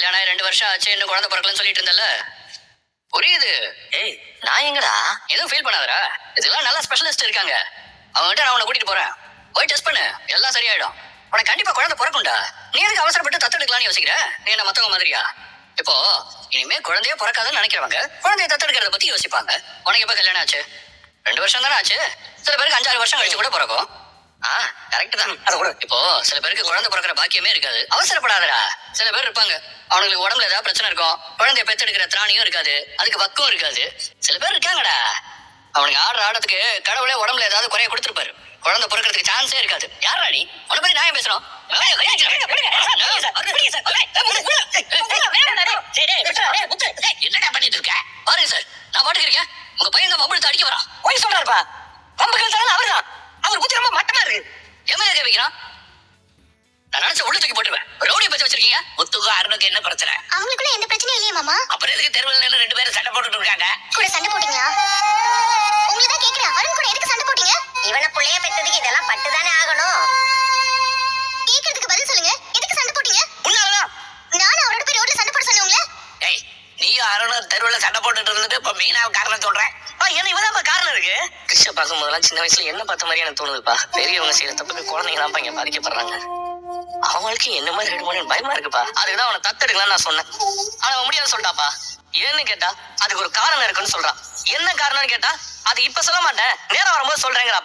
கல்யாணம் 2 வருஷம் ஆச்சு, இன்னும் குழந்தை பிறக்கலன்னு சொல்லிட்டு இருந்தல. புரியுது. ஏய் நான் எங்கடா? எதுவும் ஃபீல் பண்ணாதடா. இதெல்லாம் நல்ல ஸ்பெஷலிஸ்ட் இருக்காங்க. அவங்ககிட்ட நான் உன்னை கூட்டிட்டு போறேன். போய் டெஸ்ட் பண்ணு, எல்லாம் சரியாயிடும். உனக்கு கண்டிப்பா குழந்தை பிறக்கும்டா. நீ எதுக்கு அவசரப்பட்டு தத்தெடுக்கலாம்னு யோசிக்கிற? நீ என்ன மத்தவங்க மாதிரியா? இப்போ இனிமே குழந்தையே பிறக்காதுன்னு நினைக்கிறவங்க குழந்தைய தத்தெடுக்கிறத பத்தி யோசிப்பாங்க. உனக்கு எப்ப கல்யாணம் ஆச்சு? 2 வருஷம் தானே ஆச்சு. சில பேருக்கு 5-6 வருஷம் கழிச்சு கூட பிறக்கும். கரெக்ட் தான். அது கூட இப்போ சில பேருக்கு குழந்தை பிறக்கிற பாக்கியமே இருக்காது. அவசரப்படாதடா. சில பேர் இருப்பாங்க, அவங்களுக்கு உடம்புல ஏதாவது பிரச்சனை இருக்கும், குழந்தைய பெத்தெடுக்கிற திராணியும் இருக்காது, அதுக்கு பக்கம் இருக்காது. சில பேர் இருக்காங்கடா, அவனுக்கு ஆடுற ஆடத்துக்கு கடவுளே உடம்புல ஏதாவது குறைய கொடுத்துருப்பாரு. குழந்தை பிறக்கிறதுக்கு சான்ஸே இருக்காது. யாரா நீ? உன்னை பத்தி நான் ஏன் பேசுறோம்? என்னடா பண்ணிட்டு இருக்க? பாருங்க சார், நான் பாட்டுக்கு இருக்கேன், உங்க பையன் தான் மம்பளத்தை அடிக்க வரான். போய் சொல்றாருப்பா. பம்புகள் தரலாம் அவர்தான். அவர் புத்தி ரொம்ப மட்டமா இருக்கு. எம்மையா கேட்கிறான். நான் நினைச்ச உள்ள தூக்கி போட்டுருவேன். ரவுடியை பத்தி வச்சிருக்கீங்க. முத்துக்கு அருணுக்கு என்ன பிரச்சனை? அவங்களுக்குள்ள எந்த பிரச்சனையும் இல்லையே மாமா. அப்புறம் எதுக்கு தெருவில் நின்று 2 பேரும் சண்டை போட்டுட்டு இருக்காங்க? கூட சண்டை போட்டீங்களா? உங்களை தான் கேக்குறேன், அருண் கூட எதுக்கு சண்டை போட்டீங்க? இவனை புள்ளைய பெற்றதுக்கு இதெல்லாம் பட்டுதானே ஆகணும். கேக்குறதுக்கு பதில் சொல்லுங்க, எதுக்கு சண்டை போட்டீங்க? உன்னாலதான். நானும் அவரோட போய் ரோட்ல சண்டை போட சொன்னேன் உங்களை. ஏய், நீயும் அருணும் தெருவில் சண்டை போட்டுட்டு இருந்துட்டு இப்ப மீனாவை காரணம் சொல்றேன். என்ன இவதான் காரணம் இருக்கு? கிருஷ்ண பார்க்கும் போதெல்லாம் சின்ன வயசுல என்ன பார்த்த மாதிரி எனக்கு தோணுதுப்பா. பெரியவங்க செய்யற தப்புக்கு குழந்தைங்க தான் இங்க பாதிக்கப்படுறாங்க. அவங்களுக்கு என்ன மாதிரி எடுக்கணும்னு பயமா இருக்குப்பா. அதுக்குதான் அவனை தத்தெடுக்கலாம் நான் சொன்னேன். ஆனா அவன் முடியாது சொல்லிட்டாப்பா. ஏன்னு கேட்டா அதுக்கு ஒரு காரணம் இருக்குன்னு சொல்றான். என்ன காரணம்னு கேட்டா அது இப்ப சொல்ல மாட்டேன், நேரம் வரும்போது சொல்றேங்கிறாப்பா.